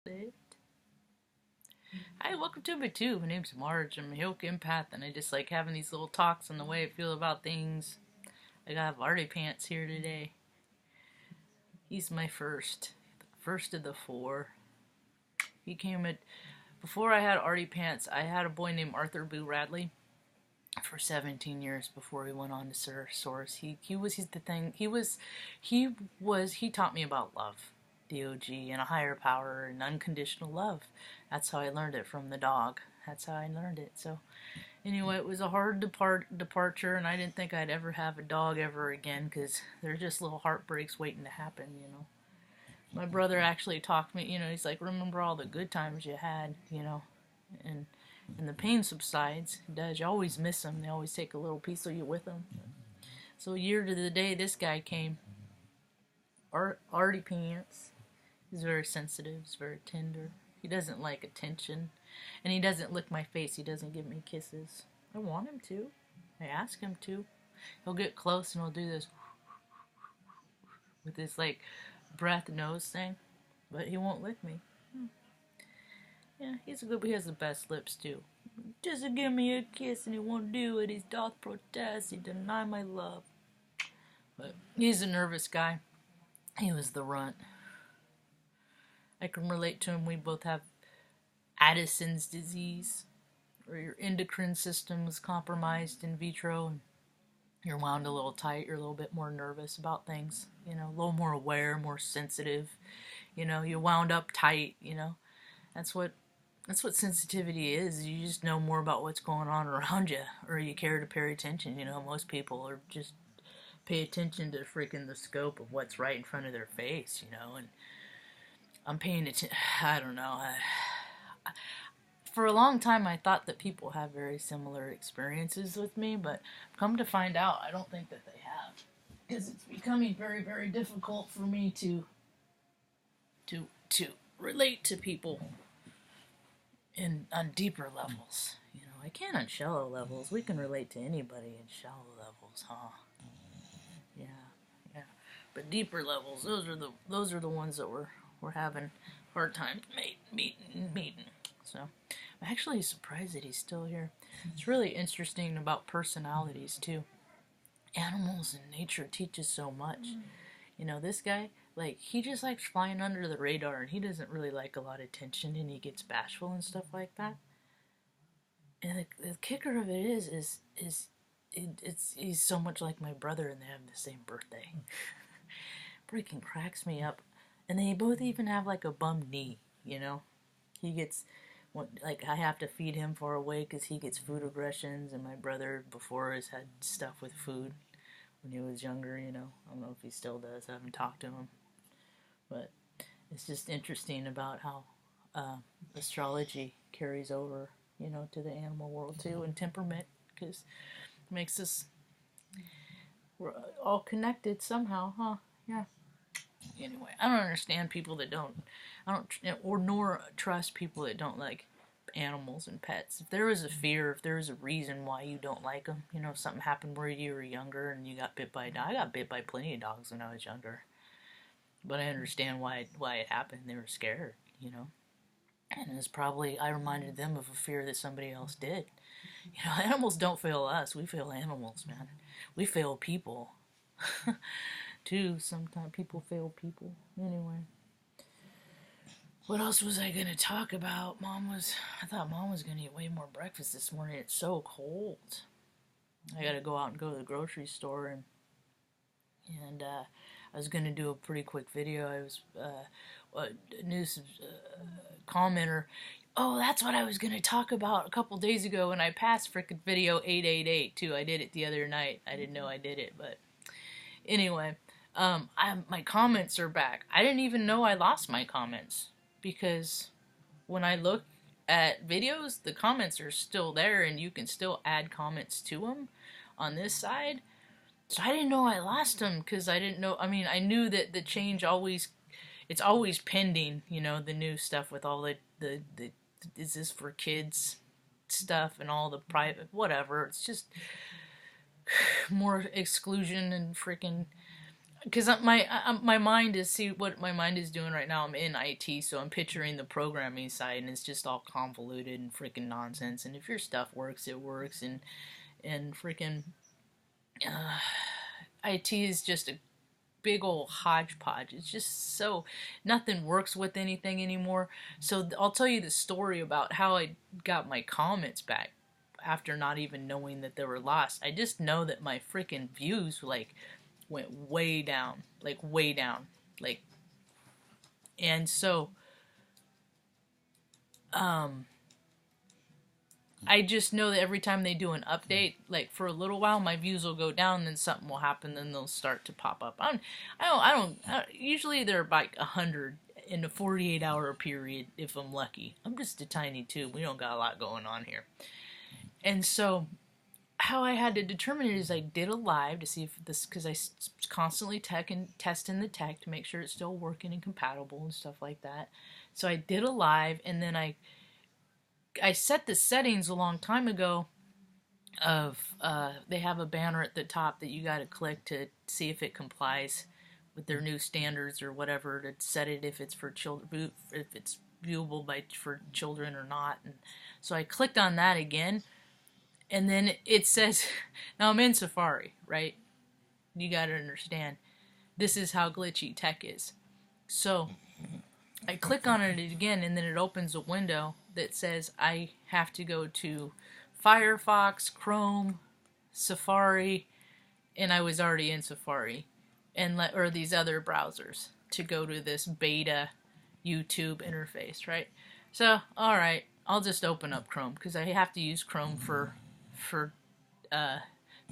chocolate. Hi, welcome to me too. My name's Marge. I'm a Hilk empath, and I just like having these little talks on the way I feel about things. I got Artie Pants here today. He's my first of the four. He came at before I had Artie Pants. I had a boy named Arthur Boo Radley for 17 years before he went on to Source. He taught me about love, DOG, and a higher power and unconditional love. That's how I learned it from the dog. That's how I learned it. So anyway, it was a hard departure, and I didn't think I'd ever have a dog ever again, because they're just little heartbreaks waiting to happen, you know. My brother actually talked me, you know, he's like, remember all the good times you had, you know, and the pain subsides. It does. You always miss them. They always take a little piece of you with them. So a year to the day this guy came, Artie Pants. He's very sensitive. He's very tender. He doesn't like attention. And he doesn't lick my face. He doesn't give me kisses. I want him to. I ask him to. He'll get close and he'll do this with this like breath nose thing. But he won't lick me. Yeah, he has the best lips too. Just to give me a kiss and he won't do it. He doth protest. He deny my love. But he's a nervous guy. He was the runt. I can relate to him. We both have Addison's disease, or your endocrine system is compromised in vitro, and you're wound a little tight. You're a little bit more nervous about things, you know, a little more aware, more sensitive. You know, you're wound up tight. You know, that's what sensitivity is. You just know more about what's going on around you, or you care to pay attention. You know, most people are just pay attention to freaking the scope of what's right in front of their face, you know, and I'm paying attention. I don't know. For a long time, I thought that people have very similar experiences with me, but come to find out, I don't think that they have, because it's becoming very, very difficult for me to relate to people on deeper levels. You know, I can on shallow levels. We can relate to anybody in shallow levels, huh? Yeah. But deeper levels, those are the ones that we're having hard time meeting. So I'm actually surprised that he's still here. It's really interesting about personalities too. Animals and nature teaches so much. You know, this guy, like, he just likes flying under the radar, and he doesn't really like a lot of attention, and he gets bashful and stuff like that. And the kicker of it is he's so much like my brother, and they have the same birthday. Freaking cracks me up. And they both even have like a bum knee, you know. He gets, like, I have to feed him far away because he gets food aggressions, and my brother before has had stuff with food when he was younger, you know. I don't know if he still does. I haven't talked to him. But it's just interesting about how astrology carries over, you know, to the animal world too, and temperament, because it makes us, we're all connected somehow, huh? Yeah. Anyway, I don't understand people that nor trust people that don't like animals and pets. If there is a fear, if there is a reason why you don't like them, you know, if something happened where you were younger and you got bit by a dog. I got bit by plenty of dogs when I was younger, but I understand why it happened. They were scared, you know, and it's probably, I reminded them of a fear that somebody else did. You know, animals don't fail us. We fail animals, man. We fail people. Too. Sometimes people fail people. Anyway. What else was I going to talk about? I thought Mom was going to eat way more breakfast this morning. It's so cold. I got to go out and go to the grocery store, and I was going to do a pretty quick video. I was, a new commenter. Oh, that's what I was going to talk about a couple days ago when I passed frickin' video 888 too. I did it the other night. I didn't know I did it, but anyway. My comments are back. I didn't even know I lost my comments, because when I look at videos, the comments are still there, and you can still add comments to them on this side. So I didn't know I lost them, because I didn't know. I mean, I knew that the change it's always pending, you know, the new stuff with all the is this for kids stuff and all the private whatever. It's just more exclusion and freaking because my mind is, see what my mind is doing right now. I'm in IT, so I'm picturing the programming side, and it's just all convoluted and freaking nonsense. And if your stuff works, it works, and freaking IT is just a big old hodgepodge. It's just so nothing works with anything anymore. So I'll tell you the story about how I got my comments back after not even knowing that they were lost. I just know that my freaking views like went way down, like way down, like, and so I just know that every time they do an update, like for a little while, my views will go down, then something will happen, then they'll start to pop up. Usually they're like 100 in a 48-hour period if I'm lucky. I'm just a tiny tube. We don't got a lot going on here. And so how I had to determine it is I did a live to see if this, because I constantly testing the tech to make sure it's still working and compatible and stuff like that. So I did a live, and then I set the settings a long time ago of they have a banner at the top that you got to click to see if it complies with their new standards or whatever, to set it if it's for children, if it's viewable for children or not. And so I clicked on that again, and then it says, now I'm in Safari, right? You got to understand, this is how glitchy tech is. So I click on it again, and then it opens a window that says I have to go to Firefox, Chrome, Safari, and I was already in Safari, or these other browsers, to go to this beta YouTube interface, right? So, all right, I'll just open up Chrome because I have to use Chrome for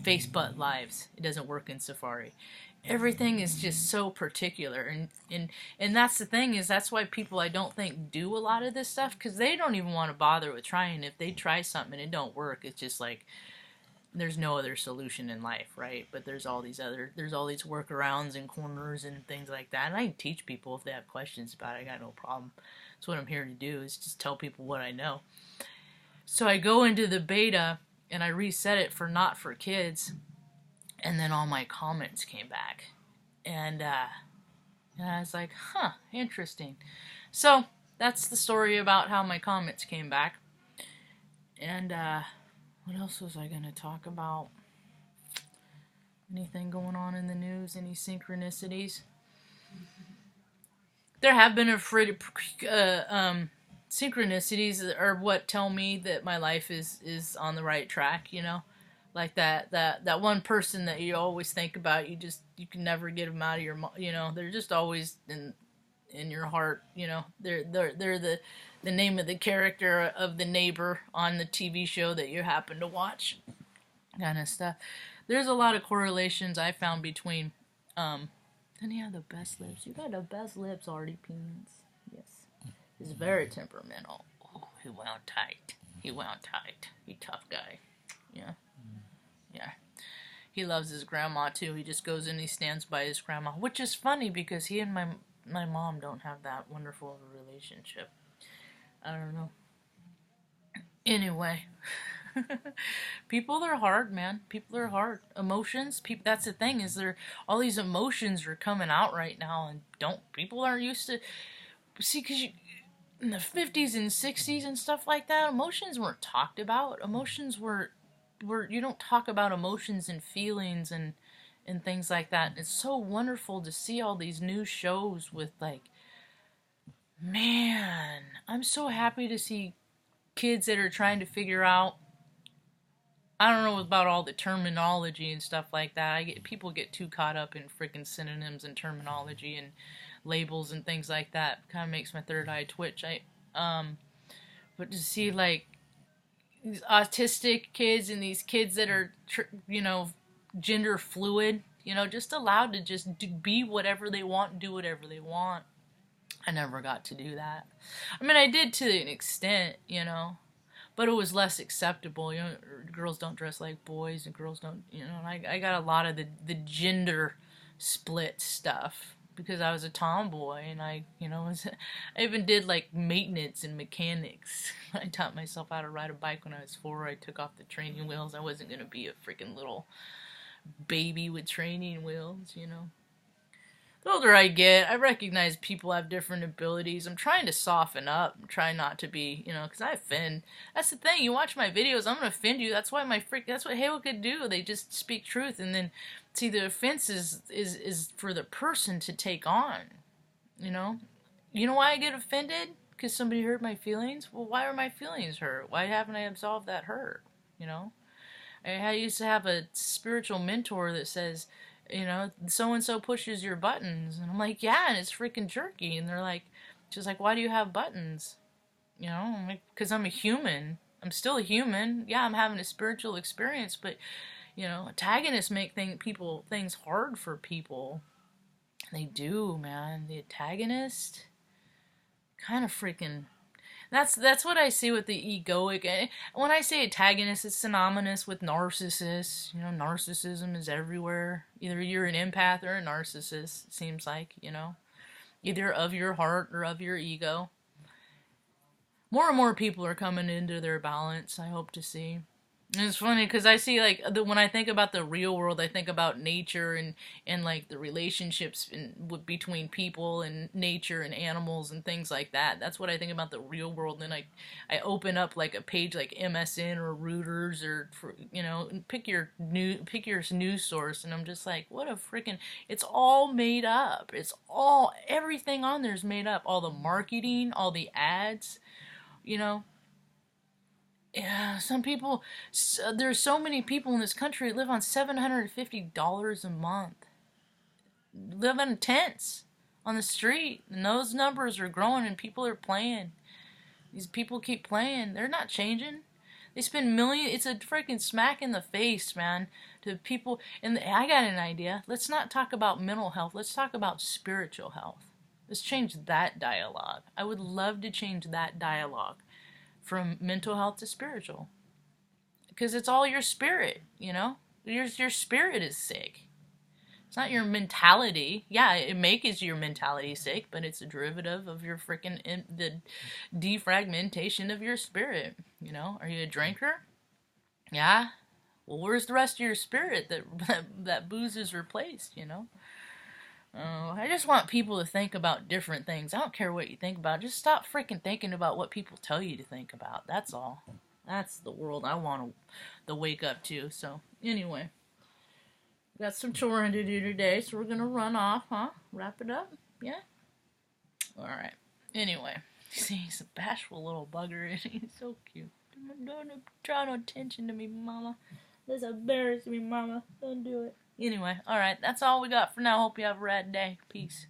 Facebook Lives. It doesn't work in Safari. Everything is just so particular, and that's the thing, is that's why people, I don't think, do a lot of this stuff, because they don't even want to bother with trying. If they try something and it don't work, it's just like there's no other solution in life, right? But there's all these workarounds and corners and things like that, and I can teach people if they have questions about it. I got no problem. That's what I'm here to do, is just tell people what I know. So I go into the beta and I reset it for not for kids. And then all my comments came back. And I was like, huh, interesting. So that's the story about how my comments came back. And what else was I going to talk about? Anything going on in the news? Any synchronicities? There have been synchronicities are what tell me that my life is on the right track, you know? Like that one person that you always think about, you can never get them out of your, you know, they're just always in your heart, you know. They're the name of the character of the neighbor on the TV show that you happen to watch, kind of stuff. There's a lot of correlations I found between, then you have the best lips. You got the best lips, Artie Peens. Yes. He's very temperamental. Oh, he wound tight. He tough guy. Yeah. Yeah. He loves his grandma too. He just goes and he stands by his grandma, which is funny because he and my mom don't have that wonderful of a relationship. I don't know. Anyway, people are hard, man. People are hard. Emotions, that's the thing, is all these emotions are coming out right now, and people aren't used to, see, because in the 50s and 60s and stuff like that, emotions weren't talked about. Emotions were you don't talk about emotions and feelings and things like that. It's so wonderful to see all these new shows with, like, man, I'm so happy to see kids that are trying to figure out, I don't know about all the terminology and stuff like that. People get too caught up in freaking synonyms and terminology and labels and things like that. Kind of makes my third eye twitch. But to see, like, these autistic kids and these kids that are, gender fluid, just allowed to just be whatever they want and do whatever they want. I never got to do that. I mean, I did to an extent, but it was less acceptable. Girls don't dress like boys and girls don't, and I got a lot of the gender split stuff because I was a tomboy, and I even did, like, maintenance and mechanics. I taught myself how to ride a bike when I was 4. I took off the training wheels. I wasn't going to be a freaking little baby with training wheels, The older I get, I recognize people have different abilities. I'm trying to soften up. I'm trying not to be, because I offend. That's the thing. You watch my videos, I'm gonna offend you. That's why that's what Halo could do. They just speak truth, and then see the offense is for the person to take on. You know, you know why I get offended? Because somebody hurt my feelings. Well, why are my feelings hurt? Why haven't I absolved that hurt? You know, I used to have a spiritual mentor that says, so and so pushes your buttons, and I'm like, yeah, and it's freaking jerky. And they're like, she's like, why do you have buttons? I'm like, because I'm a human. I'm still a human. Yeah, I'm having a spiritual experience, but antagonists make things hard for people. They do, man. The antagonist kind of freaking. That's what I see with the egoic. When I say antagonist, it's synonymous with narcissist. Narcissism is everywhere. Either you're an empath or a narcissist, it seems like, Either of your heart or of your ego. More and more people are coming into their balance, I hope to see. And it's funny because I see, like, when I think about the real world, I think about nature and like the relationships between people and nature and animals and things like that. That's what I think about the real world. And then I open up like a page like MSN or Reuters or pick your news source, and I'm just like, what a freaking! It's all made up. Everything on there is made up. All the marketing, all the ads, Yeah, there's so many people in this country that live on $750 a month. Live in tents on the street, and those numbers are growing, and people are playing. These people keep playing. They're not changing. They spend millions. It's a freaking smack in the face, man, to people. And I got an idea. Let's not talk about mental health. Let's talk about spiritual health. Let's change that dialogue. I would love to change that dialogue from mental health to spiritual, because it's all your spirit. Your spirit is sick. It's not your mentality. Yeah, it makes your mentality sick, but it's a derivative of your freaking the defragmentation of your spirit. Are you a drinker? Yeah. Well, where's the rest of your spirit that booze is replaced? I just want people to think about different things. I don't care what you think about. Just stop freaking thinking about what people tell you to think about. That's all. That's the world I want to wake up to. So, anyway. Got some touring to do today, so we're going to run off, huh? Wrap it up? Yeah? Alright. Anyway. See, he's a bashful little bugger. He's so cute. Don't draw no attention to me, mama. This embarrasses me, mama. Don't do it. Anyway, alright, that's all we got for now. Hope you have a rad day. Peace.